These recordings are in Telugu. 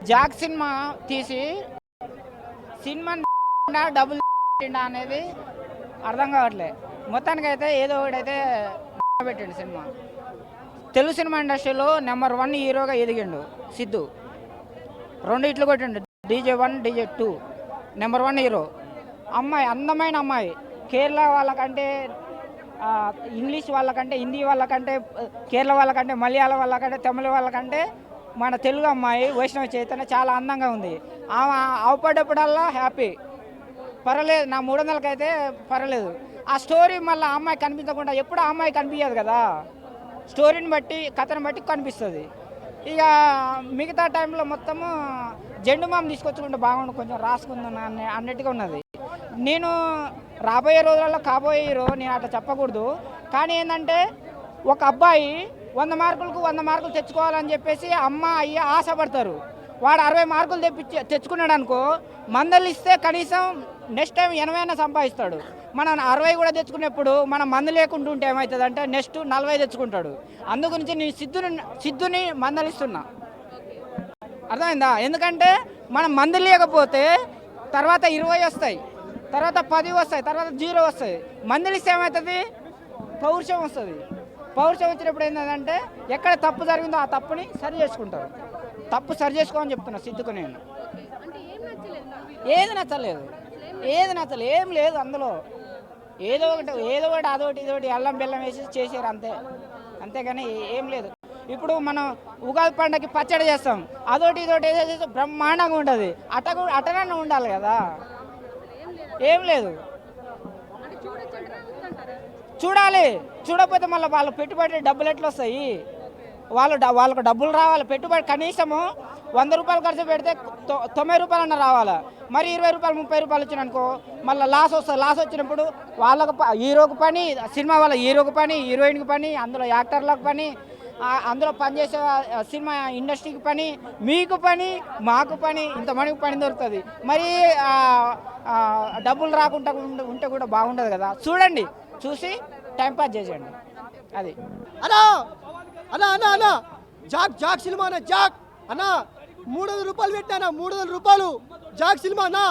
జాక్ సినిమా తీసి సినిమా డబుల్ అనేది అర్థం కావట్లే. మొత్తానికైతే ఏదో ఒకటైతే పెట్టండి సినిమా. తెలుగు సినిమా ఇండస్ట్రీలో నెంబర్ 1 హీరోగా ఎదిగిండు సిద్ధు. 2 ఇట్లు కొట్టిండు, DJ1 DJ2. Number 1 hero. అమ్మాయి అందమైన అమ్మాయి. కేరళ వాళ్ళకంటే ఇంగ్లీష్ వాళ్ళకంటే, హిందీ వాళ్ళకంటే, కేరళ వాళ్ళకంటే, మలయాళం వాళ్ళకంటే, తమిళ వాళ్ళకంటే మన తెలుగు అమ్మాయి వైష్ణవ చైతన్య చాలా అందంగా ఉంది. ఆమె అవపడ్డప్పుడల్లా హ్యాపీ. పర్వాలేదు, నా 300కైతే పర్వాలేదు. ఆ స్టోరీ మళ్ళీ ఆ అమ్మాయి కనిపించకుండా ఎప్పుడు ఆ అమ్మాయి కనిపించదు కదా, స్టోరీని బట్టి కథను బట్టి కనిపిస్తుంది. ఇక మిగతా టైంలో మొత్తము జెండు మామ తీసుకొచ్చుకుంటే బాగుండు, కొంచెం రాసుకుందాం అన్నట్టుగా ఉన్నది. నేను రాబోయే రోజులలో కాబోయే హీరో నేను అట్లా చెప్పకూడదు. కానీ ఏంటంటే ఒక అబ్బాయి 100 మార్కులకు 100 మార్కులు తెచ్చుకోవాలని చెప్పేసి అమ్మ అయ్య ఆశపడతారు. వాడు 60 మార్కులు తెచ్చుకున్నాడు అనుకో, మందలు ఇస్తే కనీసం నెక్స్ట్ టైం 80 అయినా సంపాదిస్తాడు. మనం 60 కూడా తెచ్చుకునేప్పుడు మనం మందు లేకుండా ఉంటే ఏమవుతుంది అంటే నెక్స్ట్ 40 తెచ్చుకుంటాడు. అందుగురించి నేను సిద్ధుని మందలిస్తున్నా. అర్థమైందా? ఎందుకంటే మనం మందు లేకపోతే తర్వాత 20 వస్తాయి, తర్వాత 10 వస్తాయి, తర్వాత 0 వస్తాయి. మందలిస్తే ఏమవుతుంది? పౌరుషం వస్తుంది. పౌరుషం వచ్చినప్పుడు ఏంటంటే ఎక్కడ తప్పు జరిగిందో ఆ తప్పుని సరి చేసుకుంటారు. తప్పు సరి చేసుకోమని చెప్తున్నా సిద్ధుకు నేను. ఏది నచ్చలేదు, ఏం లేదు అందులో. ఏదో ఒకటి అదొకటి ఇదొకటి అల్లం బెల్లం వేసి చేసారు అంతే, అంతేగాని ఏం లేదు. ఇప్పుడు మనం ఉగాది పండుగకి పచ్చడి చేస్తాం, అదొకటి ఇదొకటి వేసేసి బ్రహ్మాండంగా ఉంటుంది. అటనన్నా ఉండాలి కదా, ఏం లేదు. చూడాలి, చూడకపోతే మళ్ళీ వాళ్ళ పెట్టుబడి డబ్బులు ఎట్లా వస్తాయి? వాళ్ళకు డబ్బులు రావాలి. పెట్టుబడి కనీసము 100 రూపాయలు ఖర్చు పెడితే 90 రూపాయలు అన్న రావాలి. మరి 20 రూపాయలు 30 రూపాయలు వచ్చిననుకో మళ్ళీ లాస్ వస్తుంది. లాస్ వచ్చినప్పుడు వాళ్ళకు హీరోకు పని, సినిమా వాళ్ళ హీరోకు పని, హీరోయిన్కి పని, అందులో యాక్టర్లకు పని, అందులో పనిచేసే సినిమా ఇండస్ట్రీకి పని, మీకు పని, మాకు పని, ఇంతమందికి పని దొరుకుతుంది. మరి డబ్బులు రాకుండా ఉంటే కూడా బాగుండదు కదా. చూడండి, చూసి టైంపాస్ చేసేయండి. అది అన్నా అన్నా అన్నా అన్నా జాక్ సినిమా అన్న, జాక్ అన్నా 300 రూపాయలు పెట్టానా, 300 రూపాయలు జాక్ సినిమా అన్నా.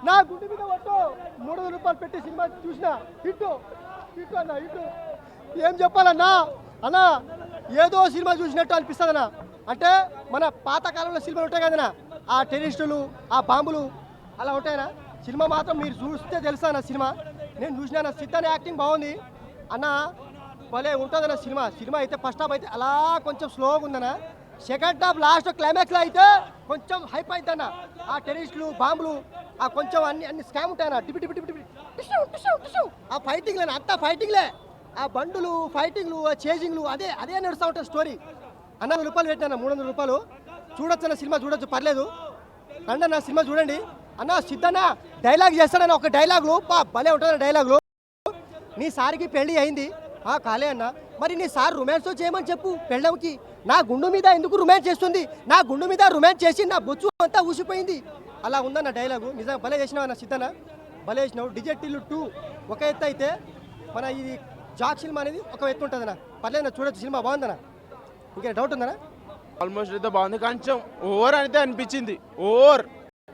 నా గుండె మీద పట్టు 300 రూపాయలు పెట్టి సినిమా చూసినా హిట్టు అన్న, హిట్టు. ఏం చెప్పాలన్నా అన్నా, ఏదో సినిమా చూసినట్టు అనిపిస్తుంది అన్న. అంటే మన పాతకాలంలో సినిమాలు ఉంటాయి కదన్నా, ఆ టెర్రరిస్టులు, ఆ బాంబులు అలా ఉంటాయనా. సినిమా మాత్రం మీరు చూస్తే తెలుసా అన్న. సినిమా నేను చూసినా, సిద్ధాన్ని యాక్టింగ్ బాగుంది అన్న, భలే ఉంటుందన్న సినిమా. సినిమా అయితే ఫస్ట్ హాఫ్ అయితే అలా కొంచెం స్లోగా ఉందన్న, సెకండ్ హాఫ్ లాస్ట్ క్లైమాక్స్లో అయితే కొంచెం హైప్ అవుతుందన్న. ఆ టెర్రరిస్టులు, బాంబులు, ఆ కొంచెం అన్ని స్కామ్ ఉంటాయన్న. ఆ ఫైటింగ్లే, అంతా ఫైటింగ్లే, ఆ బండులు, ఫైటింగ్లు, ఆ చేజింగ్లు, అదే నడుస్తూ ఉంటుంది స్టోరీ. అన్న 100 రూపాయలు పెట్టాను, 300 రూపాయలు చూడొచ్చు అన్న. సినిమా చూడొచ్చు, పర్లేదు. రండి అన్న, సినిమా చూడండి అన్న. సిద్ధన్న డైలాగ్ చేస్తాడన్న, ఒక డైలాగులు భలే ఉంటుందన్న. డైలాగులు, నీ సార్కి పెళ్ళి అయింది కాలే అన్న, మరి నీ సార్ రొమాన్స్ చేయమని చెప్పు పెళ్ళంకి. నా గుండు మీద ఎందుకు రొమాన్స్ చేస్తుంది? నా గుండు మీద రొమాన్స్ చేసి నా బొచ్చు అంతా ఊసిపోయింది. అలా ఉందన్న డైలాగు. నిజంగా భలే చేసినావు అన్న సిద్ధన్న, భలే చేసినావు. డిజెటిల్లు 2 ఒక ఎత్తు అయితే మన ఇది జాక్ సినిమా అనేది ఒక ఎత్తు ఉంటుందన్న. పర్లేదన్న, చూడొచ్చు, సినిమా బాగుందన్న. ఇంకా డౌట్ ఉందన్న? ఆల్మోస్ట్ అయితే బాగుంది, కొంచెం ఓవర్ అయితే అనిపించింది.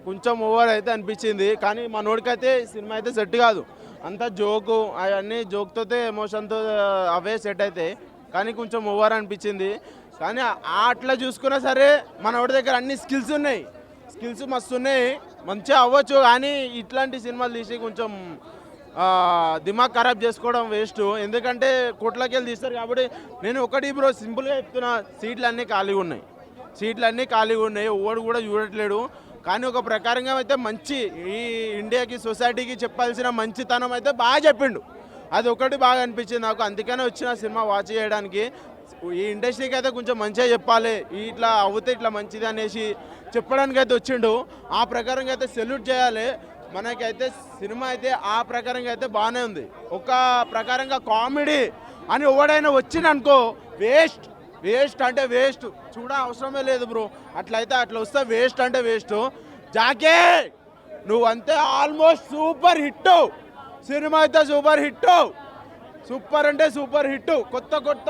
కొంచెం ఓవర్ అయితే అనిపించింది. కానీ మా నోడికైతే సినిమా అయితే సెట్ కాదు. అంతా జోకు, అవన్నీ జోక్తో ఎమోషన్తో అవే సెట్ అయితే, కానీ కొంచెం ఓవర్ అనిపించింది. కానీ అట్లా చూసుకున్నా సరే మనోడి దగ్గర అన్ని స్కిల్స్ ఉన్నాయి, స్కిల్స్ మస్తు ఉన్నాయి, మంచిగా అవ్వచ్చు. కానీ ఇట్లాంటి సినిమాలు తీసి కొంచెం దిమాగ్ ఖరాబ్ చేసుకోవడం వేస్ట్. ఎందుకంటే కోట్లకి వెళ్ళి తీస్తారు కాబట్టి. నేను ఒకటి బ్రో సింపుల్గా చెప్తున్నా, సీట్లు అన్నీ ఖాళీగా ఉన్నాయి, ఓడు కూడా చూడట్లేడు. కానీ ఒక ప్రకారంగా అయితే మంచి, ఈ ఇండియాకి, సొసైటీకి చెప్పాల్సిన మంచితనం అయితే బాగా చెప్పిండు. అది ఒకటి బాగా అనిపించింది నాకు. అందుకనే వచ్చిన సినిమా వాచ్ చేయడానికి. ఈ ఇండస్ట్రీకి అయితే కొంచెం మంచిగా చెప్పాలి, ఇట్లా అవుతే ఇట్లా మంచిది అనేసి చెప్పడానికి అయితే వచ్చిండు. ఆ ప్రకారంగా అయితే సెల్యూట్ చేయాలి. మనకైతే సినిమా అయితే ఆ ప్రకారంగా అయితే బాగానే ఉంది. ఒక ప్రకారంగా కామెడీ అని ఎవడైనా వచ్చిందనుకో వేస్ట్ అంటే వేస్ట్, చూడ అవసరమే లేదు బ్రో. అట్లా వస్తే వేస్ట్ అంటే వేస్ట్. జాకే నువ్వంతే ఆల్మోస్ట్ సూపర్ హిట్, సినిమా అయితే సూపర్ హిట్. సూపర్ అంటే సూపర్ హిట్. కొత్త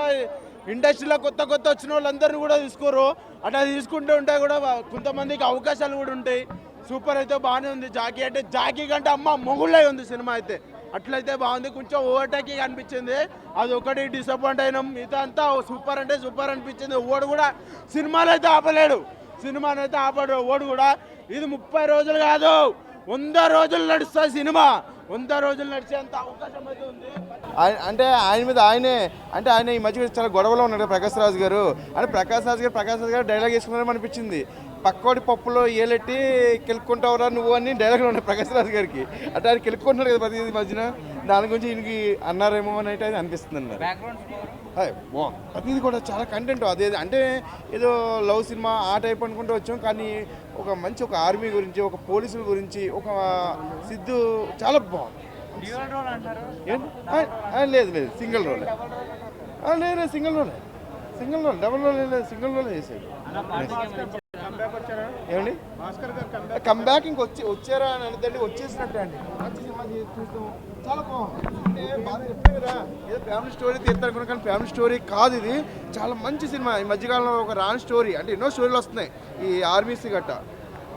ఇండస్ట్రీలో కొత్త వచ్చిన వాళ్ళందరినీ కూడా తీసుకోరు. అట్లా తీసుకుంటూ ఉంటే కూడా కొంతమందికి అవకాశాలు కూడా ఉంటాయి. సూపర్ అయితే బాగానే ఉంది. జాకీ అంటే జాకీ కంటే అమ్మ మొగుళ్ళై ఉంది సినిమా అయితే. అట్లయితే బాగుంది. కొంచెం ఓవర్టేకింగ్ అనిపించింది, అది ఒకటి డిసప్పాయింట్ అయినాం. మిగతా అంతా సూపర్ అంటే సూపర్ అనిపించింది. ఓడు కూడా సినిమాలో అయితే ఆపలేడు, సినిమానైతే ఆపడు ఓడు కూడా. ఇది 30 రోజులు కాదు, 100 రోజులు నడుస్తుంది సినిమా. 100 రోజులు నడిచేంత అవకాశం అయితే ఉంది. అంటే ఆయన మీద ఆయన ఈ మధ్య చాలా గొడవలో ఉన్నాడు ప్రకాష్ రాజ్ గారు. అంటే ప్రకాష్ రాజ్ గారు డైలాగ్ వేసుకున్నారని అనిపించింది. పక్కోడి పప్పులో ఏలెట్టి కెలుక్కుంటావురా నువ్వు అని డైలాగ్లో ఉన్నాయి ప్రకాష్ రాజ్ గారికి. అంటే ఆయన కెలుక్కుంటున్నారు కదా ప్రతి మధ్యన, దాని గురించి ఈయనకి అన్నారేమో అని అయితే అనిపిస్తుంది అన్నారు. ప్రతిది కూడా చాలా కంటెంట్ అదే, అంటే ఏదో లవ్ సినిమా ఆ టైప్ అనుకుంటూ వచ్చాం, కానీ ఒక ఆర్మీ గురించి, ఒక పోలీసుల గురించి, ఒక సిద్ధు చాలా బాగుంది. లేదు సింగిల్ రోల్, లేదు సింగిల్ రోల్, డబుల్ రోల్ లేదు, సింగిల్ రోల్ వేసాడు. ఏమండి కంబ్యాక్ వచ్చారా అని అంటే వచ్చేసినట్టే అండి. మంచి సినిమా చూస్తాం, చాలా బాగుంది. అంటే బాగా చెప్తాను కదా, ఏదో ఫ్యామిలీ స్టోరీ తీస్తారనుకున్నా, కానీ ఫ్యామిలీ స్టోరీ కాదు ఇది. చాలా మంచి సినిమా. ఈ మధ్యకాలంలో ఒక రాని స్టోరీ, అంటే ఎన్నో స్టోరీలు వస్తున్నాయి ఈ ఆర్మీస్ గట్ట,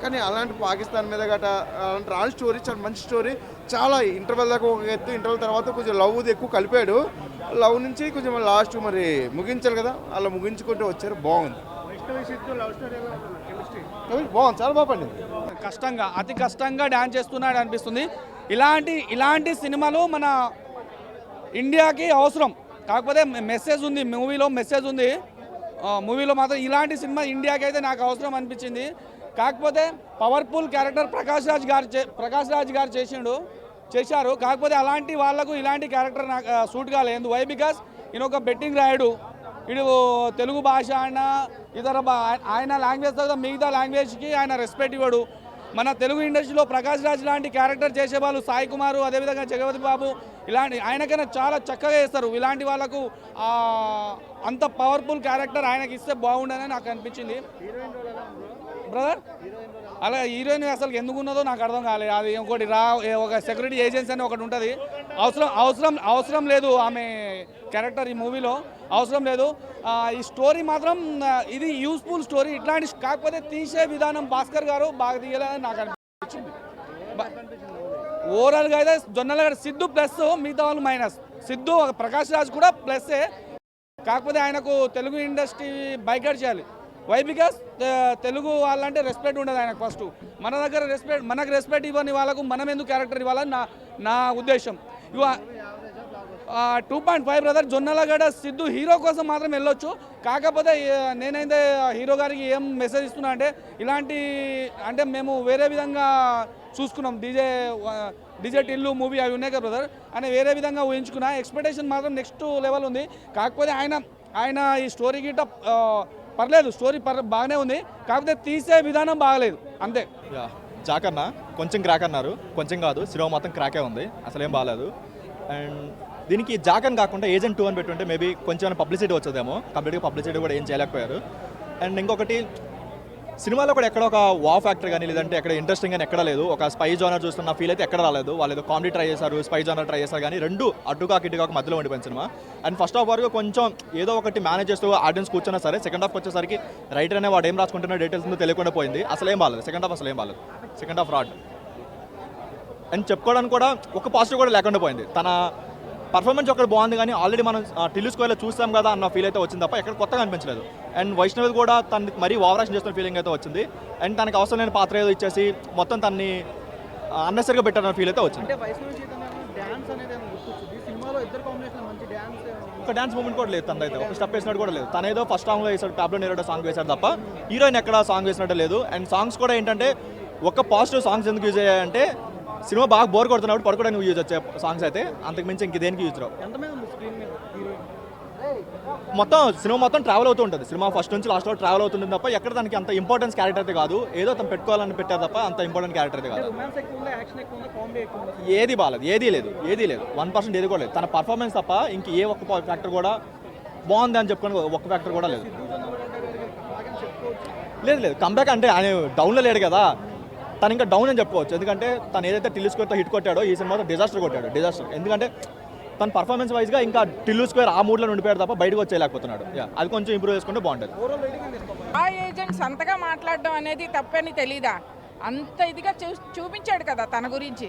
కానీ అలాంటి పాకిస్తాన్ మీద గట్ట అలాంటి రాని స్టోరీ చాలా మంచి స్టోరీ. చాలా ఇంటర్వెల్ దాకా ఒక ఎత్తు, ఇంటర్వెల్ తర్వాత కొంచెం లవ్ది ఎక్కువ కలిపాడు. లవ్ నుంచి కొంచెం లాస్ట్ మరి ముగించాలి కదా, అలా ముగించుకుంటూ వచ్చారు. బాగుంది, బాగుంది, చాలా బాగా పండింది. అతి కష్టంగా డ్యాన్స్ చేస్తున్నాడు అనిపిస్తుంది. ఇలాంటి సినిమాలు మన ఇండియాకి అవసరం. కాకపోతే మెసేజ్ ఉంది మూవీలో, మూవీలో మాత్రం ఇలాంటి సినిమా ఇండియాకి అయితే నాకు అవసరం అనిపించింది. కాకపోతే పవర్ఫుల్ క్యారెక్టర్ ప్రకాష్ రాజ్ గారు చేశారు. కాకపోతే అలాంటి వాళ్ళకు ఇలాంటి క్యారెక్టర్ నాకు సూట్ కాలేదు. వై బికాస్ ఈయన ఒక బెట్టింగ్ రాయుడు. ఇటు తెలుగు భాష అయినా ఇతర ఆయన లాంగ్వేజ్ తర్వాత మిగతా లాంగ్వేజ్కి ఆయన రెస్పెక్ట్ ఇవ్వడు. మన తెలుగు ఇండస్ట్రీలో ప్రకాష్ రాజ్ లాంటి క్యారెక్టర్ చేసేవాళ్ళు సాయి కుమారు, అదేవిధంగా జగపతి బాబు ఇలాంటి ఆయనకైనా చాలా చక్కగా చేస్తారు. ఇలాంటి వాళ్ళకు అంత పవర్ఫుల్ క్యారెక్టర్ ఆయనకి ఇస్తే బాగుండని నాకు అనిపించింది. బ్రదర్ అలా హీరోయిన్ అసలు ఎందుకు ఉన్నదో నాకు అర్థం కాలేదు. అది ఇంకోటి ఒక సెక్యూరిటీ ఏజెన్సీ అని ఒకటి ఉంటుంది. అవసరం లేదు ఆమె క్యారెక్టర్ ఈ మూవీలో, అవసరం లేదు. ఈ స్టోరీ మాత్రం ఇది యూస్ఫుల్ స్టోరీ. ఇట్లాంటి కాకపోతే తీసే విధానం భాస్కర్ గారు బాగా తీయాలని నాకు అనిపించింది. ఓవరాల్గా అయితే జొన్నలగడ్డ సిద్ధు ప్లస్, మిగతా వాళ్ళు మైనస్. సిద్ధు ప్రకాష్ రాజ్ కూడా ప్లస్సే, కాకపోతే ఆయనకు తెలుగు ఇండస్ట్రీ బైకట్ చేయాలి. వై బికాస్ తెలుగు వాళ్ళంటే రెస్పెక్ట్ ఉండదు ఆయనకు. ఫస్ట్ మన దగ్గర మనకు రెస్పెక్ట్ ఇవ్వని వాళ్ళకు మనం ఎందుకు క్యారెక్టర్ ఇవ్వాలని నా ఉద్దేశం. 2.5 బ్రదర్. జొన్నలగడ్డ సిద్ధు హీరో కోసం మాత్రం వెళ్ళొచ్చు. కాకపోతే నేనైతే హీరో గారికి ఏం మెసేజ్ ఇస్తున్నా అంటే మేము వేరే విధంగా చూసుకున్నాం. డీజే టిల్లు మూవీ అవి ఉన్నాయి కదా బ్రదర్ అని వేరే విధంగా ఊహించుకున్నా. ఎక్స్పెక్టేషన్ మాత్రం నెక్స్ట్ లెవెల్ ఉంది. కాకపోతే ఆయన ఈ స్టోరీ గిట్ట పర్లేదు, స్టోరీ బాగానే ఉంది. కాకపోతే తీసే విధానం బాగలేదు అంతే. జాకన్న కొంచెం క్రాక్ అన్నారు, కొంచెం కాదు, సినిమా మొత్తం క్రాకే ఉంది, అసలేం బాగాలేదు. అండ్ దీనికి జాకన్ కాకుండా ఏజెంట్ 2 అని పెట్టుంటే మేబీ కొంచెం పబ్లిసిటీ వచ్చేదేమో. కంప్లీట్గా పబ్లిసిటీ కూడా ఏం చేయలేకపోయారు. అండ్ ఇంకొకటి సినిమాలో కూడా ఎక్కడ ఒక వా ఫ్యాక్టర్ కానీ లేదంటే ఎక్కడ ఇంట్రెస్టింగ్ కానీ ఎక్కడ లేదు. ఒక స్పై జోనర్ చూస్తున్న ఫీల్ అయితే ఎక్కడ రాలేదు. వాళ్ళు ఏదో కామెడీ ట్రై చేశారు, స్పై జోనర్ ట్రై చేశారు, కానీ రెండు ఇటుకాక మధ్యలో ఉండిపోయింది సినిమా. అండ్ ఫస్ట్ హాఫ్ వరకు కొంచెం ఏదో ఒకటి మేనేజ్ చేస్తూ ఆడియన్స్ కూర్చున్నా సరే, సెకండ్ హాఫ్ వచ్చేసరికి రైటర్ అనే వాడు ఏం రాసుకుంటున్న డీటెయిల్స్ తెలియకుండా పోయింది. అసలేం బాగాలేదు సెకండ్ హాఫ్ రాడ్. అండ్ చెప్పుకోవడానికి కూడా ఒక పాజిటివ్ కూడా లేకుండా పోయింది. తన పర్ఫార్మెన్స్ ఒకటి బాగుంది, కానీ ఆల్రెడీ మనం టిల్లు స్క్వేర్లో చూస్తాం కదా అన్న ఫీల్ అయితే వచ్చింది తప్ప ఎక్కడ కొత్తగా అనిపించలేదు. అండ్ వైష్ణవి కూడా తనకి మరీ ఓవరాక్షన్ చేస్తున్న ఫీలింగ్ అయితే వచ్చింది. అండ్ తనకు అవసరం లేని పాత్ర ఏదో ఇచ్చేసి మొత్తం తనని అన్నెసరిగా పెట్టారన్న ఫీల్ అయితే వచ్చింది. ఒక డ్యాన్స్ మూమెంట్ కూడా లేదు తనదైతే, ఒక స్టెప్ వేసినట్టు కూడా లేదు. తనేదో ఫస్ట్ సాంగ్లో వేసాడు, ప్యాబ్లో నేరో సాంగ్ వేశాడు తప్ప హీరోయిన్ ఎక్కడ సాంగ్ వేసినట్టు లేదు. అండ్ సాంగ్స్ కూడా ఏంటంటే ఒక పాజిటివ్ సాంగ్స్ ఎందుకు యూజ్ అయ్యాయంటే సినిమా బాగా బోర్ కొడుతున్నప్పుడు పడుకోవడానికి యూజ్ వచ్చే సాంగ్స్ అయితే, అంతకు మించి ఇంక దేనికి యూజ్ రావు. సినిమా మొత్తం ట్రావెల్ అవుతూ ఉంటుంది. సినిమా ఫస్ట్ నుంచి లాస్ట్ వరకు ట్రావెల్ అవుతుంది తప్ప ఎక్కడ దానికి అంత ఇంపార్టెన్స్ క్యారెక్టర్ అయితే కాదు. ఏదో తను పెట్టుకోవాలని పెట్టారు తప్ప అంత ఇంపార్టెంట్ క్యారెక్టర్ అయితే కాదు. ఏది బాగాలేదు, ఏదీ లేదు 1% ఏది కూడా లేదు. తన పర్ఫార్మెన్స్ తప్ప ఇంక ఏ ఒక్క ఫ్యాక్టర్ కూడా బాగుంది అని చెప్పుకొని ఒక్క ఫ్యాక్టర్ కూడా లేదు. కంబ్యాక్ అంటే ఆయన డౌన్లో లేడు కదా, తను ఇంకా డౌన్ అని చెప్పుకోవచ్చు. ఎందుకంటే తను ఏదైతే టిల్లు స్క్వేర్తో హిట్ కొట్టాడో ఈ సినిమాతో డిజాస్టర్ కొట్టాడు. ఎందుకంటే తన పర్ఫార్మెన్స్ వైజ్గా ఇంకా టిల్లు స్క్వేర్ ఆ మూడ్లో ఉండిపోయాడు తప్ప బయటకు వచ్చేయలేకపోతున్నాడు. అది కొంచెం ఇంప్రూవ్ చేసుకుంటే బాగుంటుంది. ఆ ఏజెంట్స్ అంతగా మాట్లాడడం అనేది తప్పని తెలీదా? అంత ఇదిగా చూపించాడు కదా తన గురించి.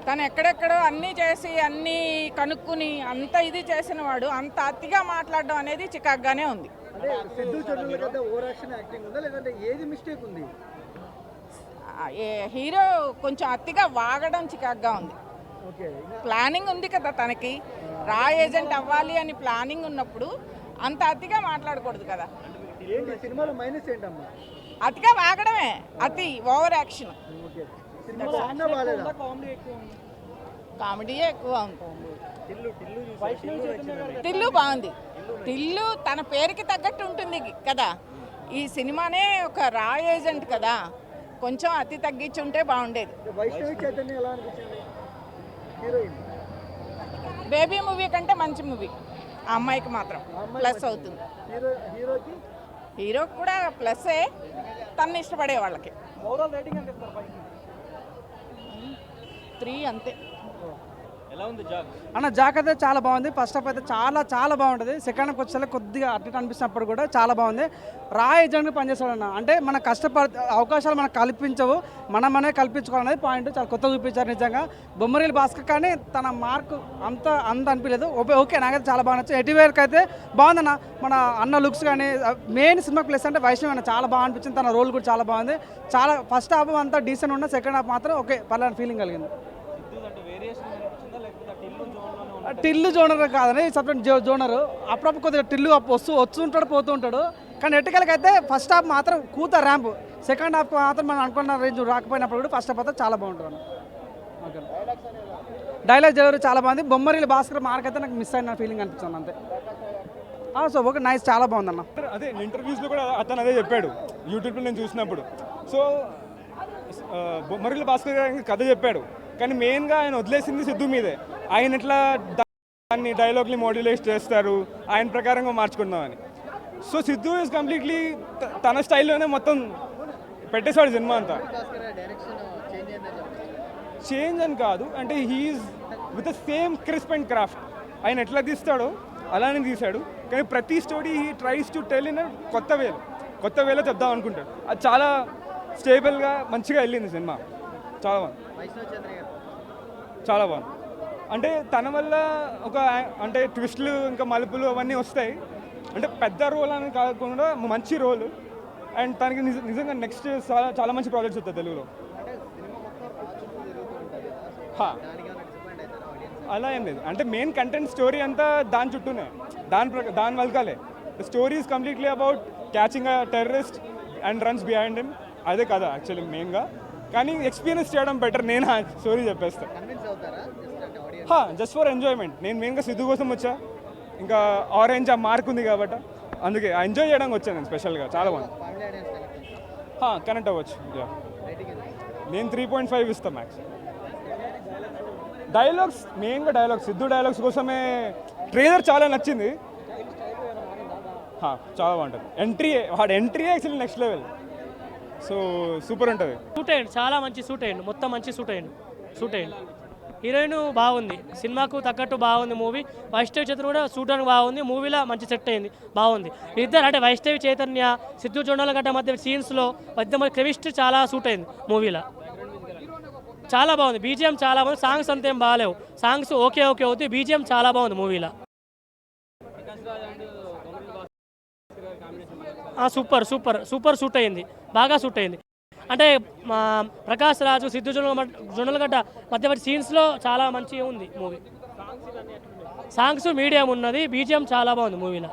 తను ఎక్కడెక్కడో అన్నీ చేసి అన్నీ కనుక్కుని అంత ఇది చేసిన వాడు అంత అతిగా మాట్లాడడం అనేది చికాగ్గానే ఉంది. హీరో కొంచెం అతిగా వాగడం చికాగ్గా ఉంది. ప్లానింగ్ ఉంది కదా తనకి, రా ఏజెంట్ అవ్వాలి అని ప్లానింగ్ ఉన్నప్పుడు అంత అతిగా మాట్లాడకూడదు కదా. అతిగా వాగడమే, అతి ఓవర్ యాక్షన్. కామెడీయే ఎక్కువ ఉంది. టిల్లు బాగుంది. టిల్లు తన పేరుకి తగ్గట్టు ఉంటుంది కదా. ఈ సినిమానే ఒక రా ఏజెంట్ కదా, కొంచెం అతి తగ్గించి ఉంటే బాగుండేది. బేబీ మూవీ కంటే మంచి మూవీ ఆ అమ్మాయికి మాత్రం ప్లస్ అవుతుంది. హీరోకి కూడా ప్లస్సే, తను ఇష్టపడే వాళ్ళకి 3 అంతే. అన్న జాక్ అయితే చాలా బాగుంది. ఫస్ట్ హాఫ్ అయితే చాలా బాగుంటుంది. సెకండ్ హాఫ్ వచ్చేసరికి కొద్దిగా అటు అనిపిస్తున్నప్పుడు కూడా చాలా బాగుంది. రా ఏజెంట్గా పనిచేస్తాడన్న అంటే మన అవకాశాలు మనకు కల్పించవు, మనమే కల్పించుకోవాలనేది పాయింట్. చాలా కొత్త చూపించారు నిజంగా. బొమ్మరీలు భాస్కర్ కానీ తన మార్కు అంత అనిపించలేదు. ఓకే నాకైతే చాలా బాగా నచ్చింది. ఎటువేర్కి అయితే బాగుందన్న. మన అన్న లుక్స్ కానీ మెయిన్ సినిమా ప్లస్ అంటే వైష్ణవి అన్న చాలా బాగా అనిపించింది. తన రోల్ కూడా చాలా బాగుంది. చాలా ఫస్ట్ హాఫ్ అంతా డీసెంట్ ఉన్న, సెకండ్ హాఫ్ మాత్రం ఓకే పర్లేదు ఫీలింగ్ కలిగింది. టిల్లు జోనర్ కాదని సపరేట్ జోనరు. అప్పుడప్పుడు కొద్దిగా టిల్లు వస్తుంటాడు పోతూ ఉంటాడు. కానీ ఎట్టుకెళ్ళకైతే ఫస్ట్ హాఫ్ మాత్రం కూత ర్యాంప్, సెకండ్ హాఫ్ మాత్రం మనం అనుకున్న రేంజ్ రాకపోయినప్పుడు కూడా ఫస్ట్ హాఫ్ అయితే చాలా బాగుంటుంది. ఓకే డైలాగ్ డెలివరీ చాలా బాగుంది. బొమ్మరీలు భాస్కర్ మార్క్ అయితే నాకు మిస్ అయిన ఫీలింగ్ అనిపిస్తుంది అంతే. సో ఓకే నైస్, చాలా బాగుందన్న. అదే ఇంటర్వ్యూస్లో కూడా అతను అదే చెప్పాడు యూట్యూబ్లో నేను చూసినప్పుడు. సో బొమ్మరీల భాస్కర్ గారికి కథ చెప్పాడు, కానీ మెయిన్గా ఆయన వదిలేసింది సిద్ధు మీదే. ఆయన ఎట్లా దాన్ని డైలాగ్ని మోడ్యులేట్ చేస్తారు, ఆయన ప్రకారంగా మార్చుకుందామని. సో సిద్ధు ఈజ్ కంప్లీట్లీ తన స్టైల్లోనే మొత్తం పెట్టేశాడు సినిమా అంతా. చేంజ్ అని కాదు, అంటే he's with the same crisp and craft. ఆయన ఎట్లా తీస్తాడో అలానే తీశాడు, కానీ ప్రతి story he tries to tell in కొత్త వేలో చెప్దాం అనుకుంటాడు. అది చాలా స్టేబుల్గా మంచిగా వెళ్ళింది సినిమా. చాలా బాగుంది. చాలా బాగుంది. అంటే తన వల్ల అంటే ట్విస్ట్లు ఇంకా మలుపులు అవన్నీ వస్తాయి. అంటే పెద్ద రోల్ అని కాకుండా మంచి రోల్. అండ్ తనకి నిజంగా నెక్స్ట్ చాలా మంచి ప్రాజెక్ట్స్ వస్తాయి తెలుగులో. అలా ఏం లేదు, అంటే మెయిన్ కంటెంట్ స్టోరీ అంతా దాని చుట్టూనే, దాని వల్కాలే. The story is completely about catching a terrorist and runs behind him. అదే కదా యాక్చువల్లీ మెయిన్గా. కానీ ఎక్స్పీరియన్స్ చేయడం బెటర్. నేను ఆ స్టోరీ చెప్పేస్తాను జస్ట్ ఫర్ ఎంజాయ్మెంట్. నేను మెయిన్గా సిద్ధు కోసం వచ్చా, ఇంకా ఆరెంజ్ ఆ మార్క్ ఉంది కాబట్టి అందుకే ఎంజాయ్ చేయడానికి వచ్చాను నేను స్పెషల్గా. చాలా బాగుంది. కనెక్ట్ అవ్వచ్చు. నేను 3.5 ఇస్తాను మ్యాక్స్. డైలాగ్స్ మెయిన్గా సిద్ధు డైలాగ్స్ కోసమే ట్రైలర్ చాలా నచ్చింది. చాలా బాగుంటుంది. వాడు entry actually next level. So super ఉంటుంది. సూట్ అయ్యండి, చాలా మంచి సూట్ అయ్యండి, మొత్తం మంచి సూట్ అయ్యండి. హీరోయిన్ బాగుంది, సినిమాకు తగ్గట్టు బాగుంది మూవీ. వైష్ణవి చైతన్య కూడా చూడడానికి బాగుంది, మూవీలో మంచి సెట్ అయింది, బాగుంది. ఇద్దరు అంటే వైష్ణవి చైతన్య సిద్ధు జొన్నలగడ్డ మధ్య సీన్స్లో మధ్య కెమిస్ట్రీ చాలా సూట్ అయింది మూవీలో. చాలా బాగుంది. బీజిఎం చాలా బాగుంది. సాంగ్స్ అంతేం బాగాలేవు, సాంగ్స్ ఓకే అవుతుంది. బీజిఎం చాలా బాగుంది మూవీలో. సూపర్ సూట్ అయింది, బాగా సూట్ అయింది. అంటే ప్రకాష్ రాజు సిద్ధు జొన్నలగడ్డ మధ్య సీన్స్లో చాలా మంచిగా ఉంది మూవీ. సాంగ్స్ మీడియం ఉన్నది, బీజిఎం చాలా బాగుంది మూవీలో.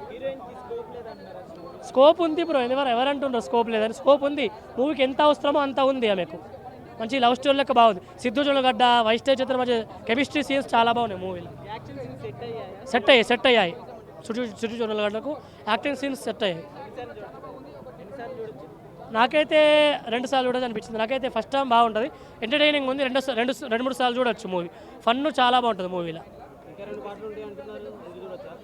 స్కోప్ ఉంది బ్రో, ఎవరంటున్నారు స్కోప్ లేదని? స్కోప్ ఉంది, మూవీకి ఎంత అవసరమో అంత ఉంది. ఆమెకు మంచి లవ్ స్టోరీ లెక్క బాగుంది. సిద్ధు జొన్నలగడ్డ వైష్ణవి చైతన్య మధ్య కెమిస్ట్రీ సీన్స్ చాలా బాగున్నాయి మూవీలో. సెట్ అయ్యాయి. సిద్ధు జొన్నలగడ్డకు యాక్టింగ్ సీన్స్ సెట్ అయ్యాయి. నాకైతే 2 సార్లు చూడొచ్చు అనిపించింది. నాకైతే ఫస్ట్ టైం బాగుంటుంది, ఎంటర్టైనింగ్ ఉంది. 2-3 సార్లు చూడొచ్చు మూవీ. ఫన్ చాలా బాగుంటుంది మూవీలో.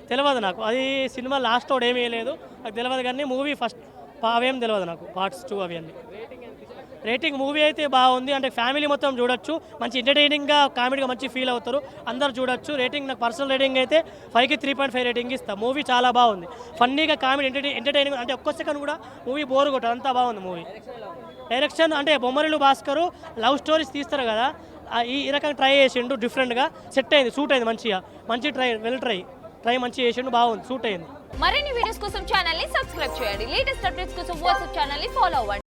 తెలియదు నాకు, అది సినిమా లాస్ట్ ఒకటి ఏమీ లేదు నాకు తెలియదు, కానీ మూవీ ఫస్ట్ అవేం తెలియదు నాకు. పార్ట్స్ 2 అవి అన్నీ రేటింగ్ మూవీ అయితే బాగుంది, అంటే ఫ్యామిలీ మొత్తం చూడొచ్చు, మంచి ఎంటర్టైనింగ్గా కామెడీగా మంచి ఫీల్ అవుతారు, అందరు చూడొచ్చు. రేటింగ్ నాకు పర్సనల్ రేటింగ్ అయితే 5కి 3.5 రేటింగ్ ఇస్తాను. మూవీ చాలా బాగుంది, ఫన్నీగా కామెడీ ఎంటర్టైనింగ్, అంటే ఒక్క సెకండ్ కూడా మూవీ బోర్ కొట్టదు, అంతా బాగుంది మూవీ. డైరెక్షన్ అంటే బొమ్మరిల్లు భాస్కర్ లవ్ స్టోరీస్ తీస్తారు కదా, ఈ రకంగా ట్రై చేసిండు, డిఫరెంట్గా సెట్ అయింది, సూట్ అయింది మంచిగా, మంచి ట్రై మంచిగా చేసిండు, బాగుంది, సూట్ అయింది. మరిన్ని వీడియోస్ కోసం ఛానల్ ని సబ్స్క్రైబ్ చేయండి. లేటెస్ట్ అప్డేట్స్ కోసం వాట్సాప్ ఛానల్ ని ఫాలో అవ్వండి.